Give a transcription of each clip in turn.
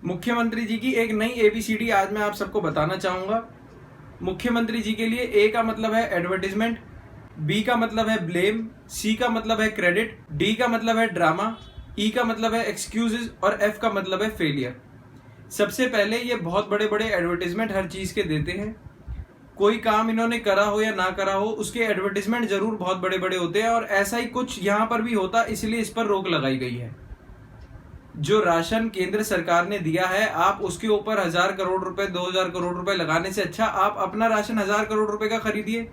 मुख्यमंत्री जी की एक नई एबीसीडी आज मैं आप सबको बताना चाहूंगा। मुख्यमंत्री जी के लिए ए का मतलब है एडवर्टीजमेंट, बी का मतलब है ब्लेम, सी का मतलब है क्रेडिट, डी का मतलब है ड्रामा, ई का मतलब है एक्सक्यूजेज और एफ का मतलब है फेलियर। सबसे पहले ये बहुत बड़े बड़े एडवर्टीजमेंट हर चीज के देते हैं। कोई काम इन्होंने करा हो या ना करा हो, उसके एडवर्टीजमेंट जरूर बहुत बड़े बड़े होते हैं और ऐसा ही कुछ यहाँ पर भी होता, इसलिए इस पर रोक लगाई गई है। जो राशन केंद्र सरकार ने दिया है, आप उसके ऊपर 1000 करोड़ रुपए 2000 करोड़ रुपए लगाने से अच्छा आप अपना राशन 1000 करोड़ रुपए का खरीदिए।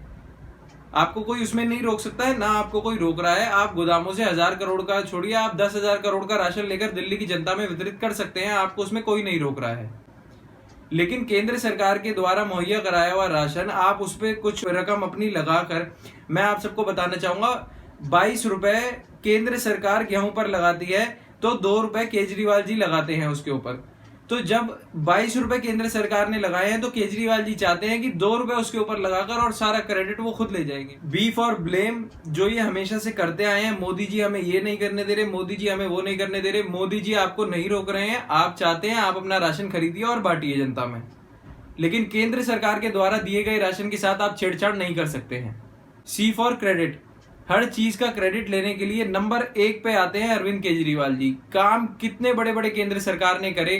आपको कोई उसमें नहीं रोक सकता है, ना आपको कोई रोक रहा है। आप गोदामों से 1000 करोड़ का छोड़िए, आप 10,000 करोड़ का राशन लेकर दिल्ली की जनता में वितरित कर सकते हैं, आपको उसमें कोई नहीं रोक रहा है। लेकिन केंद्र सरकार के द्वारा मुहैया कराया हुआ राशन, आप उस पर कुछ रकम अपनी लगाकर, मैं आप सबको बताना चाहूंगा, 22 रुपए केंद्र सरकार गेहूं पर लगाती है तो 2 रुपए केजरीवाल जी लगाते हैं उसके ऊपर। तो जब 22 रुपए केंद्र सरकार ने लगाए हैं तो केजरीवाल जी चाहते हैं कि 2 रुपए उसके ऊपर लगाकर और सारा क्रेडिट वो खुद ले जाएंगे। बी फॉर ब्लेम, जो ये हमेशा से करते आए हैं, मोदी जी हमें ये नहीं करने दे रहे, मोदी जी हमें वो नहीं करने दे रहे। मोदी जी आपको नहीं रोक रहे हैं, आप चाहते हैं आप अपना राशन खरीदिए और बांटिए जनता में, लेकिन केंद्र सरकार के द्वारा दिए गए राशन के साथ आप छेड़छाड़ नहीं कर सकते हैं। सी फॉर क्रेडिट, हर चीज का क्रेडिट लेने के लिए नंबर 1 पे आते हैं अरविंद केजरीवाल जी। काम कितने बड़े बड़े केंद्र सरकार ने करे।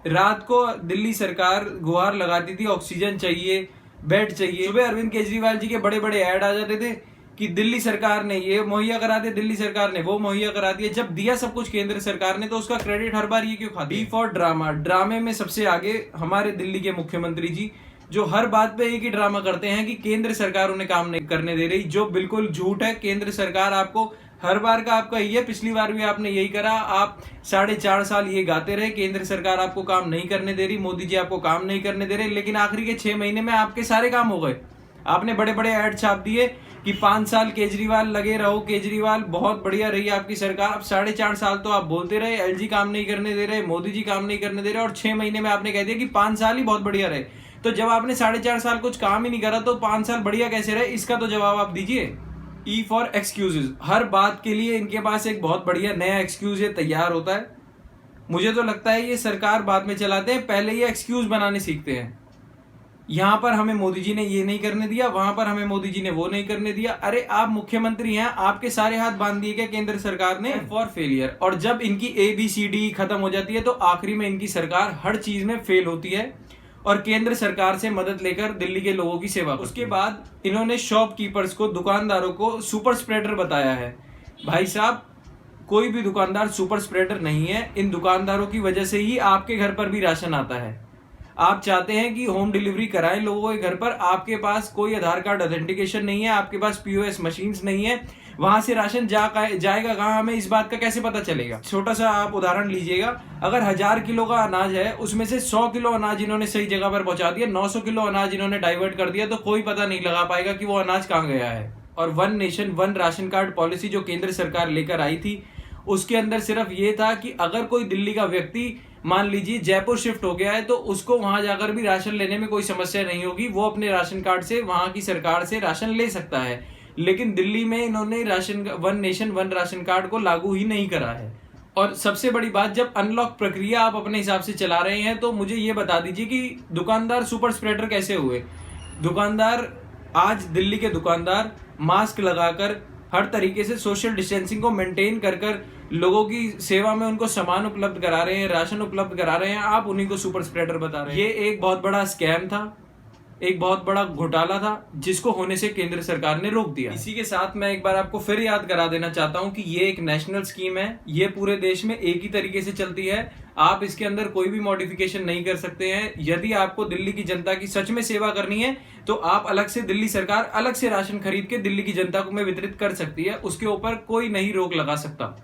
रात को दिल्ली सरकार गुहार लगाती थी, ऑक्सीजन चाहिए, बेड चाहिए। सुबह अरविंद केजरीवाल जी के बड़े बड़े ऐड आ जाते थे कि दिल्ली सरकार ने ये मुहैया करा दिया, दिल्ली सरकार ने वो मुहैया करा दिया। जब दिया सब कुछ केंद्र सरकार ने तो उसका क्रेडिट हर बार ये क्यों खाती है। डी फॉर ड्रामा, ड्रामे में सबसे आगे हमारे दिल्ली के मुख्यमंत्री जी, जो हर बात पे एक ही ड्रामा करते हैं कि केंद्र सरकार उन्हें काम नहीं करने दे रही, जो बिल्कुल झूठ है। केंद्र सरकार आपको हर बार का आपका ये, पिछली बार भी आपने यही करा। आप 4.5 साल ये गाते रहे केंद्र सरकार आपको काम नहीं करने दे रही, मोदी जी आपको काम नहीं करने दे रहे, लेकिन आखिरी के 6 महीने में आपके सारे काम हो गए। आपने बड़े बड़े ऐड छाप दिए कि 5 साल केजरीवाल लगे रहो, केजरीवाल बहुत बढ़िया रही आपकी सरकार। अब 4.5 साल तो आप बोलते रहे एलजी काम नहीं करने दे रहे, मोदी जी काम नहीं करने दे रहे, और 6 महीने में आपने कह दिया कि 5 साल ही बहुत बढ़िया रहे। तो जब आपने 4.5 साल कुछ काम ही नहीं करा तो 5 साल बढ़िया कैसे रहे, इसका तो जवाब आप दीजिए। ई फॉर एक्सक्यूजेज, हर बात के लिए इनके पास एक बहुत बढ़िया नया एक्सक्यूज ये तैयार होता है। मुझे तो लगता है ये सरकार बाद में चलाते हैं, पहले ये एक्सक्यूज बनाने सीखते हैं। यहां पर हमें मोदी जी ने ये नहीं करने दिया, वहां पर हमें मोदी जी ने वो नहीं करने दिया। अरे आप मुख्यमंत्री हैं, आपके सारे हाथ बांध दिए क्या केंद्र सरकार ने। फॉर फेलियर, और जब इनकी ABCD खत्म हो जाती है तो आखिरी में इनकी सरकार हर चीज में फेल होती है और केंद्र सरकार से मदद लेकर दिल्ली के लोगों की सेवा। उसके बाद इन्होंने शॉपकीपर्स को, दुकानदारों को सुपर स्प्रेडर बताया है। भाई साहब, कोई भी दुकानदार सुपर स्प्रेडर नहीं है। इन दुकानदारों की वजह से ही आपके घर पर भी राशन आता है। आप चाहते हैं कि होम डिलीवरी कराएं लोगों के घर पर, आपके पास कोई आधार कार्ड ऑथेंटिकेशन नहीं है, आपके पास POS मशीन्स नहीं है, वहां से राशन जाएगा कहां, हमें इस बात का कैसे पता चलेगा। छोटा सा आप उदाहरण लीजिएगा, अगर 1000 किलो का अनाज है, उसमें से 100 किलो अनाज इन्होंने सही जगह पर पहुंचा दिया, 900 किलो अनाज इन्होंने डाइवर्ट कर दिया, तो कोई पता नहीं लगा पाएगा कि वो अनाज कहां गया है। और 1 नेशन 1 राशन कार्ड पॉलिसी जो केंद्र सरकार लेकर आई थी, उसके अंदर सिर्फ ये था कि अगर कोई दिल्ली का व्यक्ति मान लीजिए जयपुर शिफ्ट हो गया है तो उसको वहां जाकर भी राशन लेने में कोई समस्या नहीं होगी, वो अपने राशन कार्ड से वहां की सरकार से राशन ले सकता है। लेकिन दिल्ली में इन्होंने 1 नेशन 1 राशन कार्ड को लागू ही नहीं करा है। और सबसे बड़ी बात, जब अनलॉक प्रक्रिया आप अपने हिसाब से चला रहे हैं तो मुझे ये बता दीजिए कि दुकानदार सुपर स्प्रेडर कैसे हुए। दुकानदार, आज दिल्ली के दुकानदार मास्क लगाकर, हर तरीके से सोशल डिस्टेंसिंग को मेंटेन कर लोगों की सेवा में उनको सामान उपलब्ध करा रहे हैं, राशन उपलब्ध करा रहे हैं, आप उन्हीं को सुपर स्प्रेडर बता रहे हैं। ये एक बहुत बड़ा स्कैम था, एक बहुत बड़ा घोटाला था, जिसको होने से केंद्र सरकार ने रोक दिया। इसी के साथ मैं एक बार आपको फिर याद करा देना चाहता हूं कि ये एक नेशनल स्कीम है, ये पूरे देश में एक ही तरीके से चलती है। आप इसके अंदर कोई भी मॉडिफिकेशन नहीं कर सकते हैं। यदि आपको दिल्ली की जनता की सच में सेवा करनी है तो आप अलग से, दिल्ली सरकार अलग से राशन खरीद के दिल्ली की जनता को में वितरित कर सकती है, उसके ऊपर कोई नहीं रोक लगा सकता।